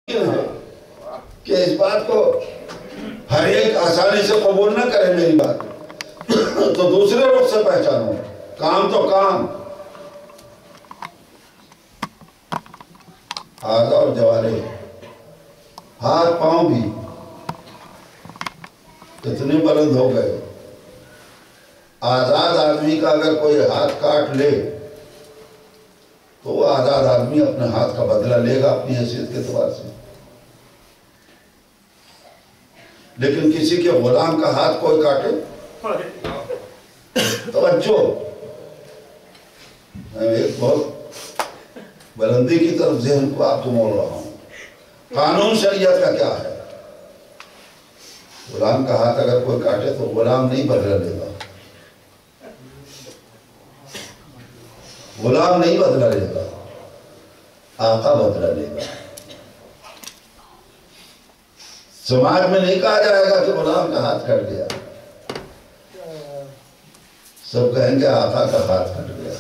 کہ اس بات کو ہر ایک آسانی سے قبول نہ کرے میری بات تو دوسرے رخ سے پہچانو. کام تو کام، اعضاء اور جوارح، ہاتھ پاؤں بھی اتنے بلند ہو گئے. آزاد آدمی کا اگر کوئی ہاتھ کاٹ لے تو وہ آزاد آدمی اپنے ہاتھ کا بدلہ لے گا اپنی حیثیت کے اعتبار سے. لیکن کسی کے غلام کا ہاتھ کوئی کاٹے، توجہ، میں ایک بہت بلندی کی طرف ذہن کو آپ کو موڑ رہا ہوں. قانون شریعت کا کیا ہے؟ غلام کا ہاتھ اگر کوئی کاٹے تو غلام نہیں بدلہ لے گا، غلام نہیں بدلہ لے گا، آقا بدلہ لے گا. سماج میں نہیں کہا جائے گا کہ غلام کا ہاتھ کٹ گیا، سب کہیں گے آقا کا ہاتھ کٹ گیا.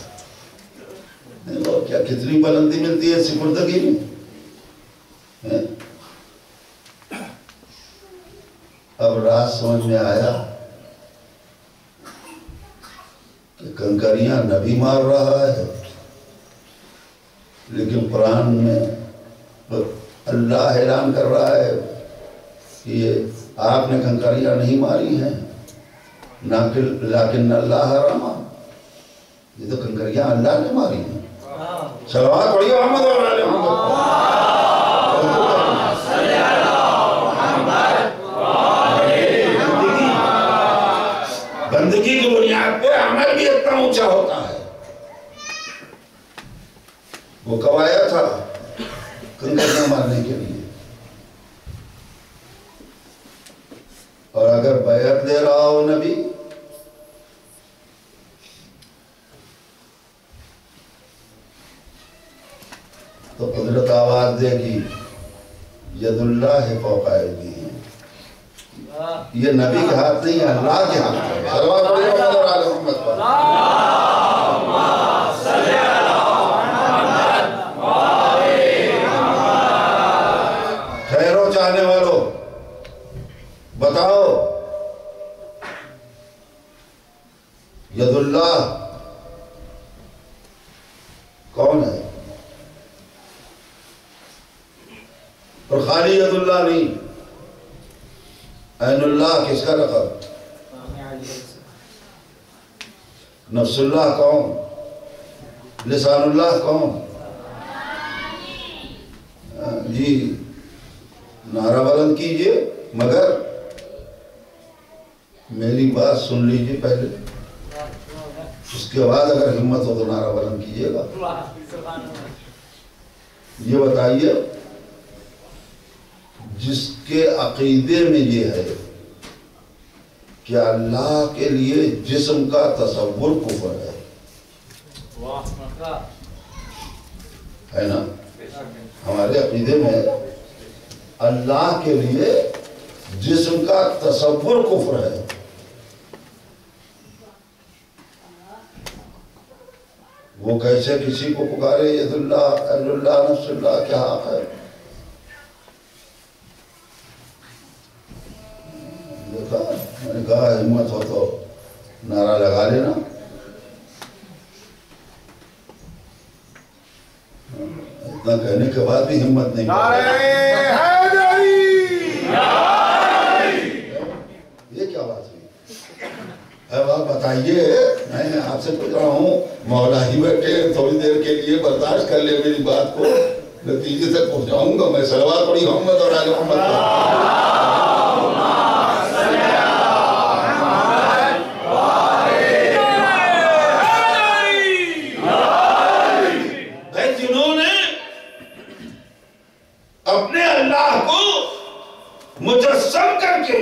کیا کتنی بلندی ملتی ہے سپردگی میں. اب راز سمجھ میں آیا کہ کنکریاں نبی مار رہا ہے، لیکن قرآن میں اللہ اعلان کر رہا ہے کہ یہ آپ نے کنکریاں نہیں ماری ہیں، لیکن اللہ رحمہ، یہ تو کنکریاں اللہ نے ماری ہیں. صلوات پڑھیے محمد اور آل محمد. بندگی کی بنیاد پہ عمل بھی اتنا اونچا ہوتا ہے. وہ کب آیا تھا کنکریاں مارنے کے لیے، اور اگر بیعت دے رہا ہو نبی تو قدرت آواز دے گی ید اللہ فوق ایدیہم. یہ نبی کے ہاتھ نہیں ہے، اللہ کے ہاتھ ہے. صلوات علیہ محمد اور آل محمد پر. ٹھہرو چاہنے والوں، بتاؤ ید اللہ کون ہے؟ اور خالی ید اللہ نہیں، عین اللہ کس کا لقب؟ نفس اللہ کون؟ لسان اللہ کون؟ جی نعرہ بلند کیجئے، مگر میری بات سن لیجئے پہلے، اس کے بعد اگر ہمت ہو تو نعرہ بلند کیجئے گا. یہ بتائیے جس کے عقیدے میں یہ ہے کہ اللہ کے لیے جسم کا تصور کفر ہے نا؟ ہمارے عقیدے میں اللہ کے لیے جسم کا تصور کفر ہے. وہ کیسے کسی کو پکارے ید اللہ، عین اللہ، نفس اللہ، کیا حق ہے؟ میں نے کہا ہمت ہو تو نعرہ لگا لینا. اتنا کہنے کے بعد بھی ہمت نہیں. یہ کیا بات ہوئی؟ اب آپ بتائیے، میں آپ سے پوچھ رہا ہوں، مولا ہی بیٹھے تھوڑی دیر کے لیے برداشت کر لے میری بات کو، نتیجے تک پہنچاؤں گا میں. صلوات پڑھی محمد اور آل محمد. اپنے اللہ کو مجسم کر کے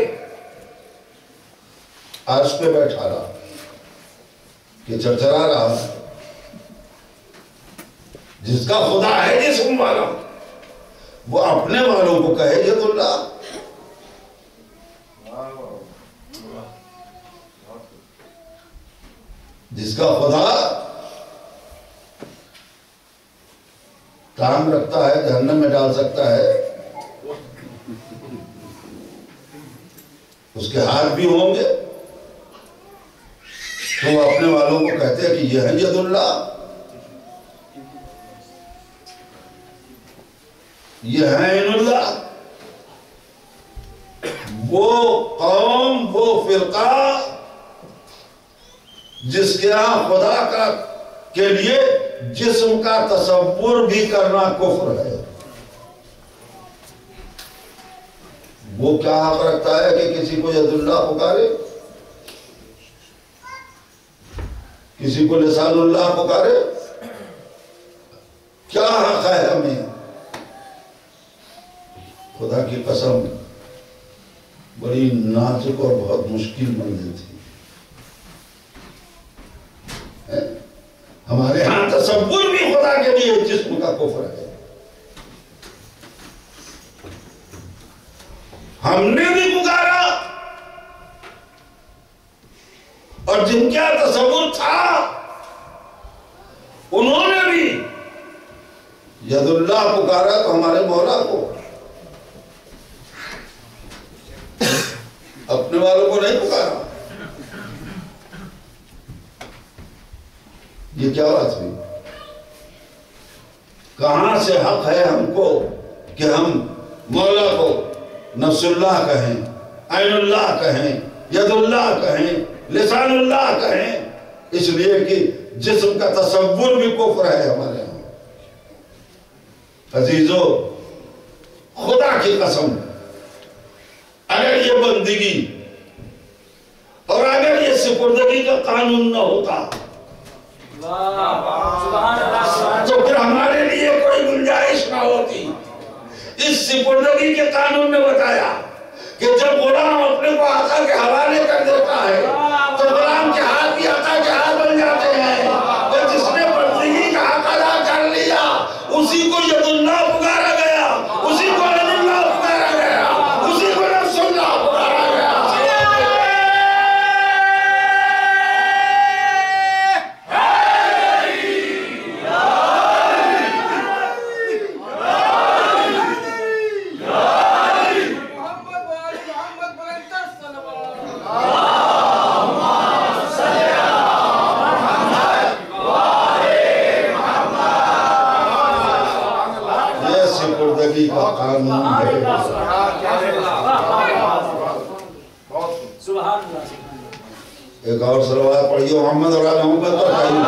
عرش پہ بیٹھا رہا کہ چرچرا رہا، جس کا خدا ہے جسم والا، وہ اپنے والوں کو کہے ید اللہ. جس کا خدا کام رکھتا ہے جہنم میں ڈال سکتا ہے، اس کے ہاتھ بھی ہوں گے تو وہ اپنے والوں کو کہتے ہیں کہ یہ ہے ید اللہ، یہ ہے عین اللہ۔ وہ قوم، وہ فرقہ جس کے ہاں خدا کے لیے جسم کا تصور بھی کرنا کفر ہے، وہ کیا حق رکھتا ہے کہ کسی کو ید اللہ پکارے، کسی کو لسان اللہ پکارے؟ کیا حق ہے ہمیں؟ خدا کی قسم بڑی نازک اور بہت مشکل منزل تھی۔ ہمارے ہاں تصور بھی خدا کے لیے جسم کا کفر ہے۔ ہم نے بھی پکارا اور جن کا تصور تھا انہوں نے بھی ید اللہ پکارا تو ہمارے مولا کو، اپنے والوں کو نہیں پکارا۔ یہ کیا بات ہوئی؟ کہاں سے حق ہے ہم کو کہ ہم مولا کو نفس اللہ کہیں، عین اللہ کہیں، ید اللہ کہیں، لسان اللہ کہیں؟ اس لیے کہ جسم کا تصور بھی کفر ہے ہمارے یہاں۔ عزیزو، خدا کی قسم اگر یہ بندگی اور اگر یہ سپردگی کا قانون نہ ہوتا تو پھر ہمارے لیے کوئی گنجائش نہ ہوتی۔ اس سپردگی کے قانون نے بتایا کہ جب غلام اپنے کو آقا کے حوالے کر دیتا ہے تو غلام کے ہاتھ بھی آقا کے ہاتھ بن جاتے ہیں، اور جس نے بندگی کا حق ادا کر لیا اسی کو ید اللہ پکارا گیا، اسی کو عین اللہ پکارا گیا، اسی کو نفس اللہ پکارا گیا۔ کا قانون ہے۔ ایک اور صلوات پڑھیے محمد اور آل محمد پر قائم۔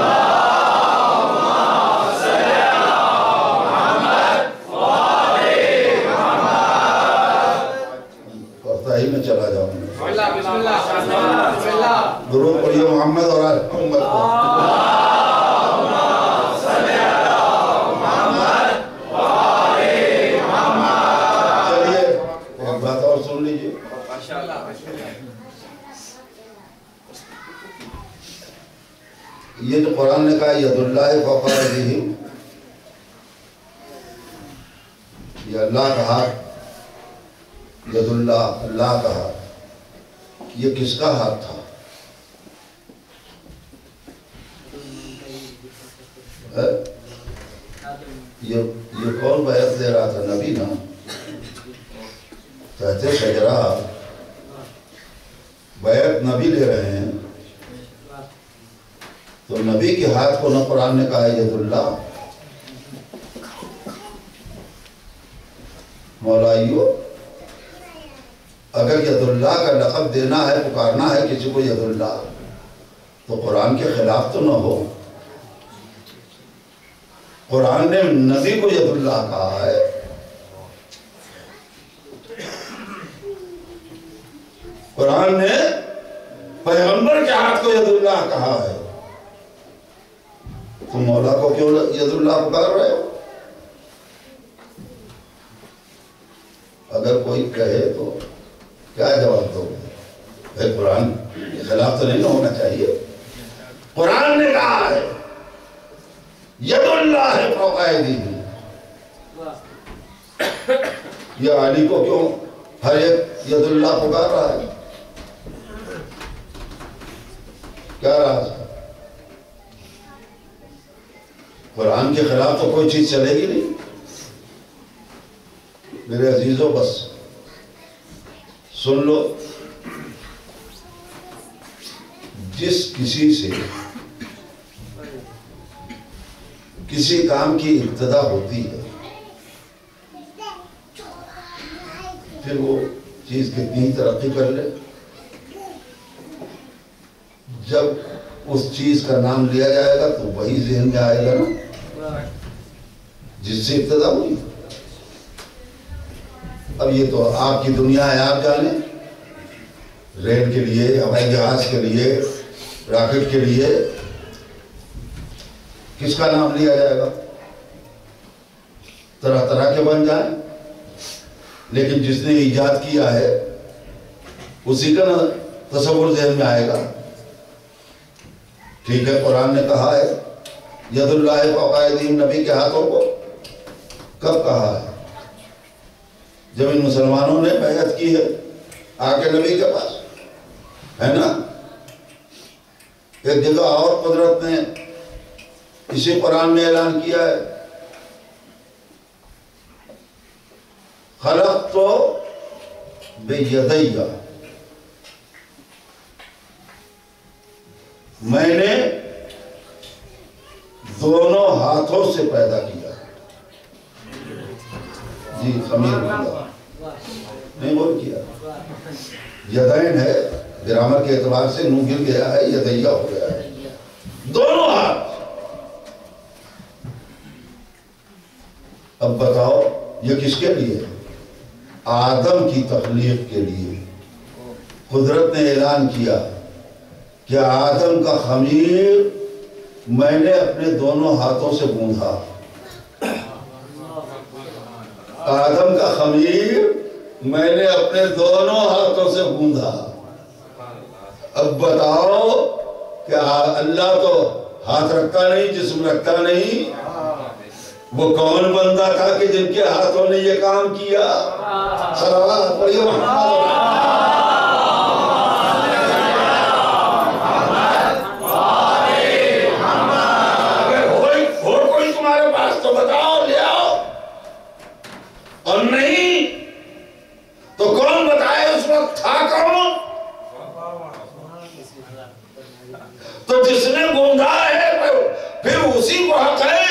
پڑھتا ہی میں چلا جاؤں گا۔ درود پڑھیے محمد اور آل محمد پر۔ یہ جو قرآن نے کہا ید اللہ فوق ایدیہم، یہ اللہ کا ہاتھ، ید اللہ، اللہ کا ہاتھ، یہ کس کا ہاتھ تھا؟ یہ کون بیعت دے رہا تھا؟ نبی نا، تحت شجرہ بیعت نبی لے رہے ہیں، تو نبی کے ہاتھ کو نہ قرآن نے کہا ید اللہ۔ مولائیو، اگر ید اللہ کا لقب دینا ہے، پکارنا ہے کسی کو ید اللہ، تو قرآن کے خلاف تو نہ ہو۔ قرآن نے نبی کو ید اللہ کہا ہے، قرآن نے پیغمبر کے ہاتھ کو ید اللہ کہا ہے، تم مولا کو کیوں ید اللہ پکار رہے ہو؟ اگر کوئی کہے تو کیا جواب دو گے؟ اے قرآن کے خلاف تو نہیں ہونا چاہیے۔ قرآن نے کہا ہے ید اللہ فوق ایدیہم، یہ علی کو کیوں ہر ایک ید اللہ پکار رہا ہے؟ کیا راز ہے؟ قرآن کے خلاف تو کوئی چیز چلے گی نہیں۔ میرے عزیزوں، بس سن لو، جس کسی سے کسی کام کی ابتدا ہوتی ہے پھر وہ چیز کتنی ترقی کر لے، جب اس چیز کا نام لیا جائے گا تو وہی ذہن میں آئے گا نا جس سے ابتدا ہوئی۔ اب یہ تو آپ کی دنیا ہے، آپ جانیں، ریل کے لیے، ہوائی جہاز کے لیے، راکٹ کے لیے کس کا نام لیا جائے گا؟ طرح طرح کے بن جائیں، لیکن جس نے ایجاد کیا ہے اسی کا تصور ذہن میں آئے گا۔ ٹھیک ہے، قرآن نے کہا ہے ید اللہ فوق ایدیہم، نبی کے ہاتھوں کو کب کہا ہے؟ جب ان مسلمانوں نے بیعت کی ہے آ کے نبی کے پاس، ہے نا؟ ایک جگہ اور قدرت نے اسی قرآن میں اعلان کیا ہے خلقت بیدی، میں نے دونوں ہاتھوں سے پیدا کیا۔ جی خمیر بندہ نہیں بول کیا، یدین ہے، گرامر کے اعتبار سے نو گر گیا ہے، یدیہ ہو گیا ہے، دونوں ہاتھ۔ اب بتاؤ یہ کس کے لیے؟ آدم کی تخلیق کے لیے۔ قدرت نے اعلان کیا کہ آدم کا خمیر میں نے اپنے دونوں ہاتھوں سے گوندھا، آدم کا خمیر میں نے اپنے دونوں ہاتھوں سے گوندھا۔ اب بتاؤ کہ اللہ تو ہاتھ رکھتا نہیں، جسم رکھتا نہیں، وہ کون بندہ تھا کہ جن کے ہاتھوں نے یہ کام کیا؟ صلوات پڑھیے محمد۔ اور کوئی تمہارے پاس تو بتاؤ، لے آؤ، اور نہیں تو کون بتائے اس وقت تھا کون؟ تو جس نے گوندا ہے پھر اسی کو حق ہے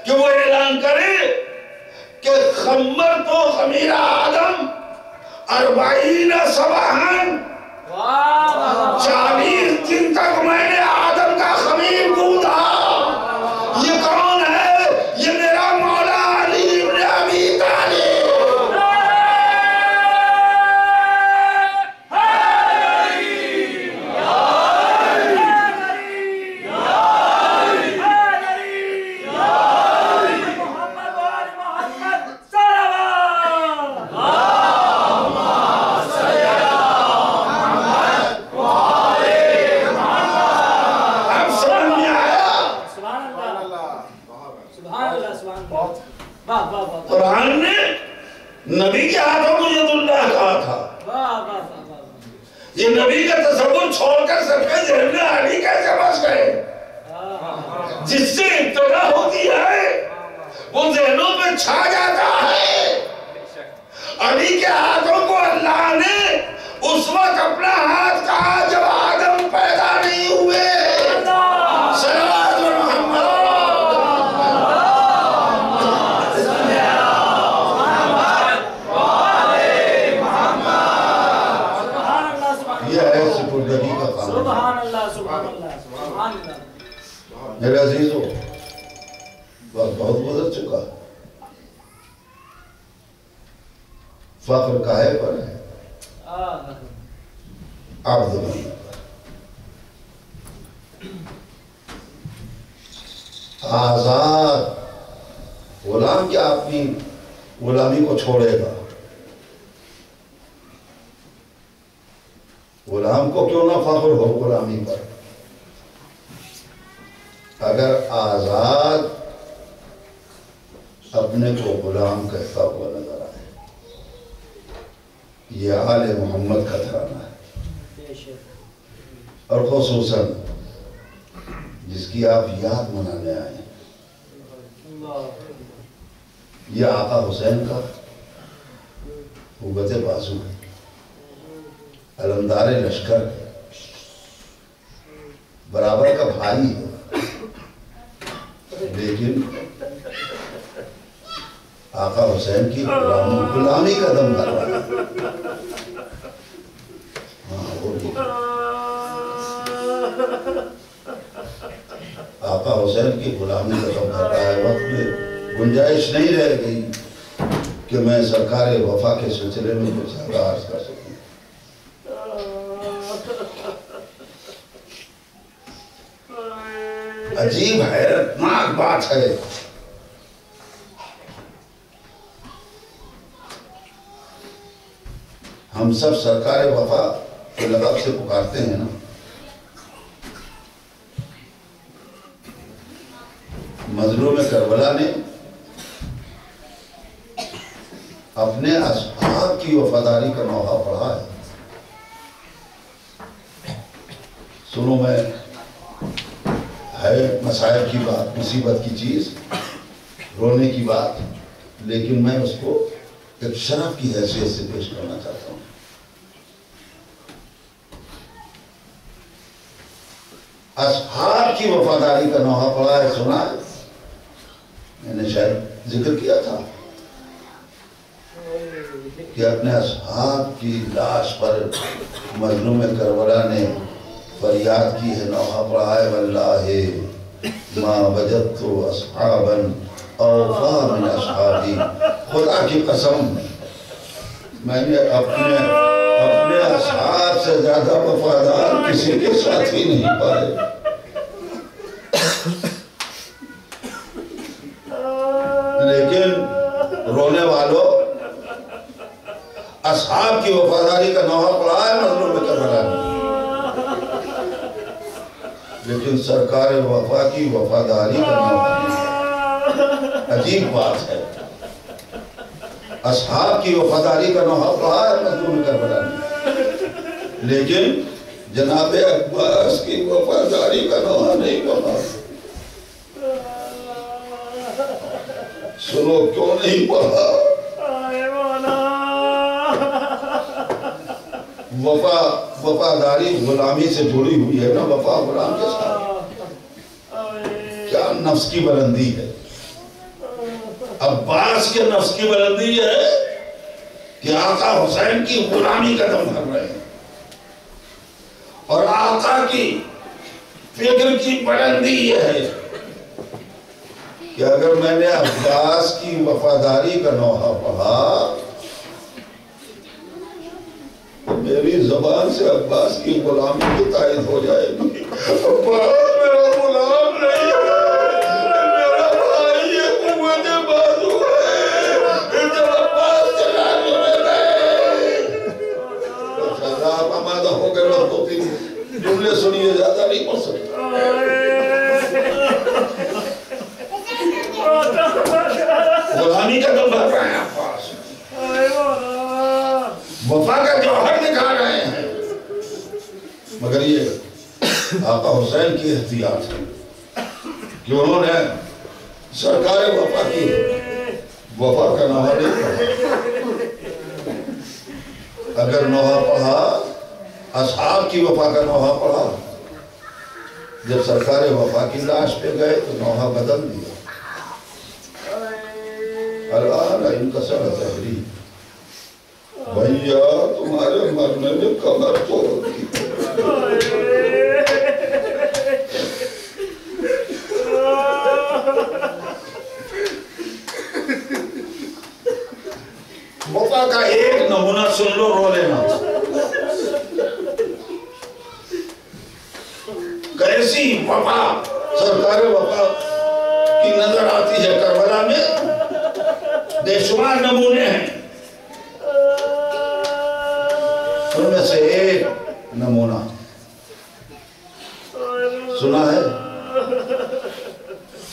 کہ وہ اعلان کرے کہ خمر تو خمیر آدم 40 صباحاً، 40 دن تک میں نے آدم کا خمیر گوندا۔ یہ کون ہے؟ یہ میرا مولا علی ابن ابی طالب۔ قرآن نے نبی کے ہاتھوں کو ید اللہ کہا تھا، یہ نبی کا تصور چھوڑ کر سب کے ذہن میں علی کیسے بس گئے؟ جس سے ابتدا ہوتی ہے وہ ذہنوں میں چھا جاتا ہے۔ علی کے ہاتھوں کو اللہ نے اس وقت اپنا ہاتھ کہا جب آدم پیدا نہیں ہوئے۔ میرے عزیزوں، وقت بہت گزر چکا، فخر کاہے پر ہے؟ عبد بن آزاد غلام کیا اپنی غلامی کو چھوڑے گا؟ غلام کو کیوں نہ فخر ہو غلامی پر؟ اگر آزاد اپنے کو غلام کہتا ہوا نظر آئے، یہ آل محمد کا ترانہ ہے، اور خصوصاً جس کی آپ یاد منانے آئے، یہ آقا حسین کا قوت بازو ہے، علمدار لشکر ہے، برابر کا بھائی ہے، لیکن آقا حسین کی غلامی کا دم کر رہا ہے۔ ہاں وہ بھی آقا حسین کی غلامی کا دم کر رہا ہے۔ وقت میں گنجائش نہیں رہ گئی کہ میں سرکار وفا کے سلسلے میں کچھ زیادہ عرض کر سکوں۔ عجیب حیرتناک بات ہے، ہم سب سرکار وفا کے لقب سے پکارتے ہیں نا، مظلوم کربلا نے اپنے اصحاب کی وفاداری کا نوحہ پڑھا ہے۔ سنو، میں ہے مصائب کی بات، مصیبت کی چیز، رونے کی بات، لیکن میں اس کو ایک شرف کی حیثیت سے پیش کرنا چاہتا ہوں۔ اصحاب کی وفاداری کا نوحہ پڑھا ہے، سنا ہے؟ میں نے شاید ذکر کیا تھا کہ اپنے اصحاب کی لاش پر مظلوم کربلا نے فریاد کی ہے، نوحہ پڑھا ہے، واللہ ما وجدت اصحابا اوفا من اصحابی، خدا کی قسم میں نے اپنے اصحاب سے زیادہ وفادار کسی کے ساتھی نہیں پائے۔ لیکن رونے والوں، اصحاب کی وفاداری کا نوحہ پڑھا ہے مظلوم کربلا نے، لیکن سرکار وفا کی وفاداری کا نوحہ نہیں۔ عجیب بات ہے، اصحاب کی وفاداری کا نوحہ پڑھا ہے مظلوم کربلا نے، لیکن جناب عباس کی وفاداری کا نوحہ نہیں پڑھا۔ سنو کیوں نہیں پڑھا؟ وفاداری غلامی سے جڑی ہوئی ہے نا، وفا غلام کے ساتھ کیا نفس کی بلندی ہے۔ عباس کے نفس کی بلندی ہے کہ آقا حسین کی غلامی کا دم کر رہے ہیں، اور آقا کی فکر کی بلندی یہ ہے کہ اگر میں نے عباس کی وفاداری کا نوحہ پڑھا تو میری زبان سے عباس کی غلامی کی تائید ہو جائے گی۔ عباس میرا غلام نہیں ہے، میرا بھائی ہے، قوت بازو ہے، جب عباس چلانے میں گئے تو آپ آمادہ ہو گئے، بس دو تین جملے سنیے، زیادہ نہیں پڑھ سکتے۔ غلامی کا دم بھر رہے ہیں عباس، وفا کا جوہر دکھا رہے ہیں، مگر یہ آقا حسین کی احتیاط ہے کہ انہوں نے سرکار وفا کی وفا کا نوحہ نہیں پڑھا۔ اگر نوحہ پڑھا، اصحاب کی وفا کا نوحہ پڑھا، جب سرکار وفا کی لاش پہ گئے تو نوحہ بدل دیا۔ الان انکسر ظہری، بھیا تمہارے مرنے میں کمر توڑ دی۔ وفا کا ایک نمونہ سن لو، رو لینا۔ کیسی وفا سرکار وفا کی نظر آتی ہے کربلا میں، بے شمار نمونے ہیں، ان میں سے ایک نمونہ سنا ہے،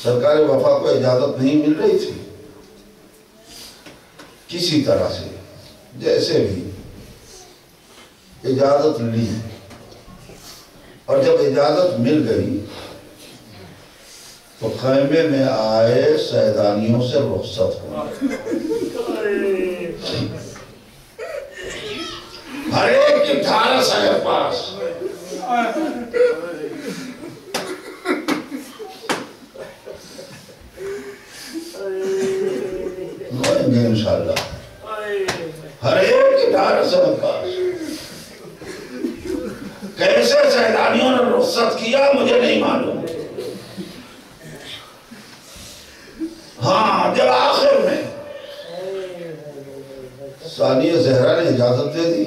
سرکار وفا کو اجازت نہیں مل رہی تھی، کسی طرح سے جیسے بھی اجازت لی، اور جب اجازت مل گئی تو خیمے میں آئے سیدانیوں سے رخصت ہوئے۔ ہر ایک کی ڈھارس ہے پاس، انشاءاللہ ہر ایک کی ڈھارس ہے عباس کیسے سیدانیوں نے رخصت کیا مجھے نہیں معلوم ہاں جب آخر میں ثانیہ زہرا نے اجازت دے دی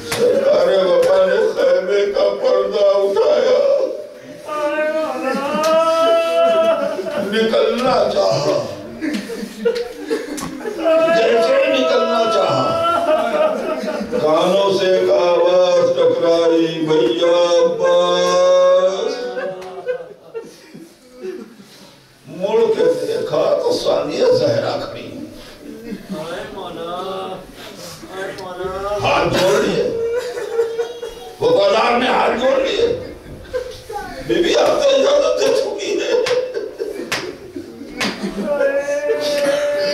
سرکار وفا نے خیمے کا پردہ اٹھایا نکلنا چاہا جیسے نکلنا چاہا کانوں سے ایک آواز ٹکرائی بھیا عباس مڑ کے دیکھا تو ثانیہ زہرا کھڑی ہاتھ جوڑ لیے وفادار نے ہاتھ جوڑ لیے بی بی آپ تو اجازت دے چکی ہے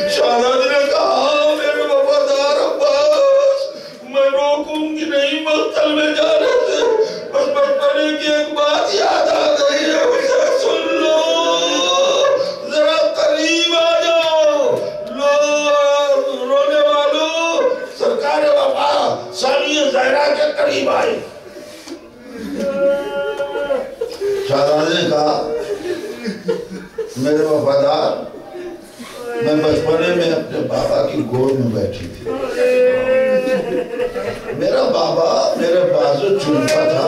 شہزادی نے کہا میرے وفادار عباس میں روکوں گی نہیں مقتل میں جا رہے تھے بس بچپنے کی ایک بات یاد آ گئی ہے اسے سن لو ذرا قریب آ جاؤ لو رونے والوں سرکار وفا ثانیہ زہرا کے قریب آئے شہزادی نے کہا میرے وفادار میں بچپنے میں اپنے بابا کی گود میں بیٹھی تھی میرا بابا میرے بازو چومتا تھا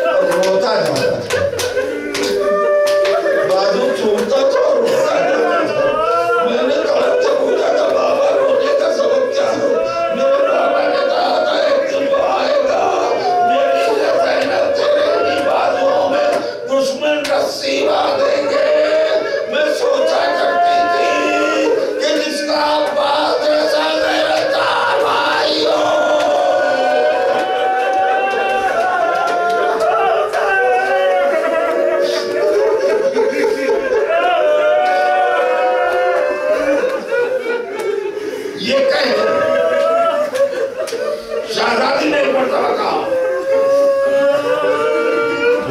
اور روتا جاتا تھا بازو چومتا تھا اور روتا جاتا تھا میں نے طلب سے پوچھا تھا بابا رونے کا سبب کیا ہے میرے بابا نے کہا تھا ایک دن وہ آئے گا میری زینب تیرے بازوؤں میں دشمن رسی باندھیں گے میں سوچا کرتی تھی کہ جس کا عباس جیسا غیرتدار بھائی ہو یہ کہہ شہزادی نے ایک مرتبہ کہا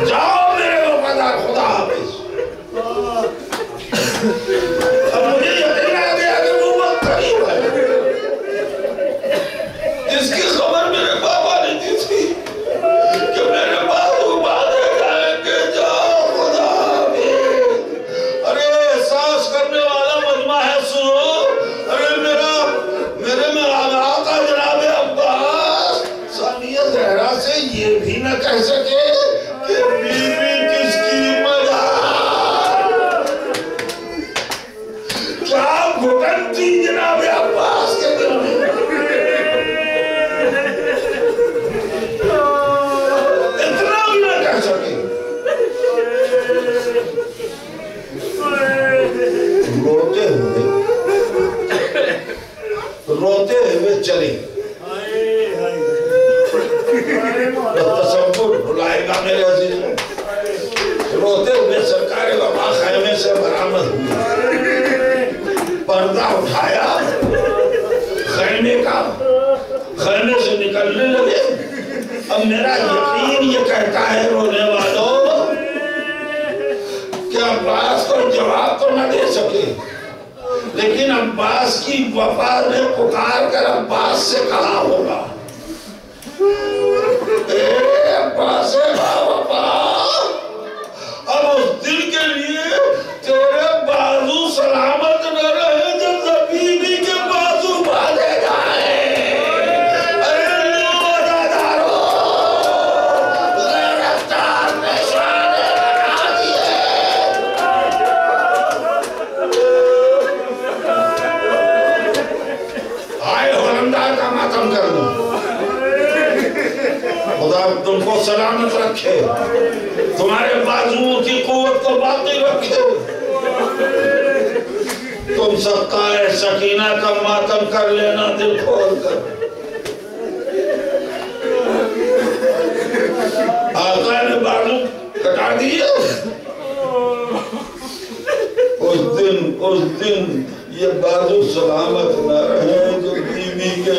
جاؤ میرے وفادار خدا حافظ اب مجھے یقین آ گیا کہ وہ وقت قریب ہے جس کی خبر میرے بابا نے دی تھی کہ میرے بازو باندھے جائیں گے جاؤ خدا حافظ ارے احساس کرنے والا مجمع ہے سنو ارے میرے میں آقا جناب عباس ثانیہ زہرا سے یہ بھی نہ کہہ سکے کہ بیوی کس کی کیا گھٹن تھی جناب عباس کے دل میں اتنا بھی نہ کہہ سکے روتے ہوئے چلے تصور بھلائے گا میرے عزیز روتے ہوئے سرکار وفا خیمے سے برآمد ہوئی پردہ اٹھایا خیمے کا خیمے سے نکلنے لگے اب میرا یقین یہ کہتا ہے رونے والوں کہ عباس کو جواب تو نہ دے سکے لیکن عباس کی وفا نے پکار کر عباس سے کہا ہوگا اے عباس وفا اب اس دل کے لیے تیرے بازو سلامت نہ رہے جب زبیبی کے بازو باندھے جائیں ارے لو وفادارو غیرتدار نشانے لگا دیے آئے ہولندار کا ماتم کر دوں خدا تم کو سلامت رکھے تمہارے بازوؤں کی قوت کو باقی رکھے تم سقائے سکینہ کا ماتم کر لینا دل کھول کر آقا نے بازو کٹا دیے اس دن یہ بازو سلامت نہ رہے جو بیوی کے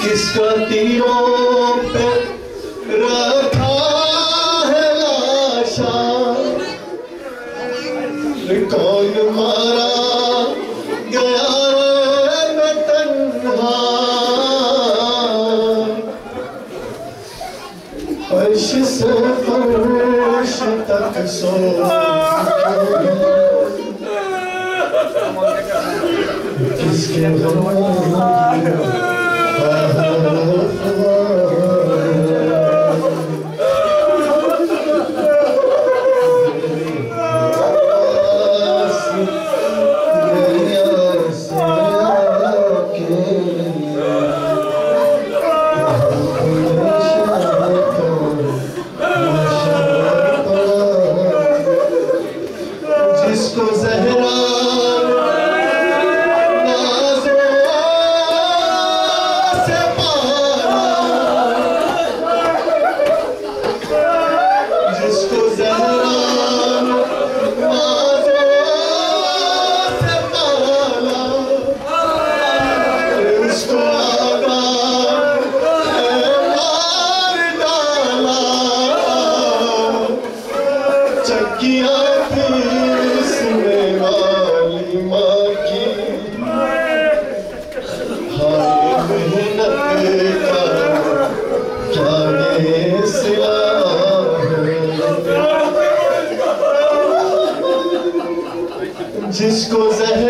کس کا تیروں پہ رکھا ہے لاشا کون مارا گیا میں تنہا عرش سے فرش تک سو کس کے جس کو زہر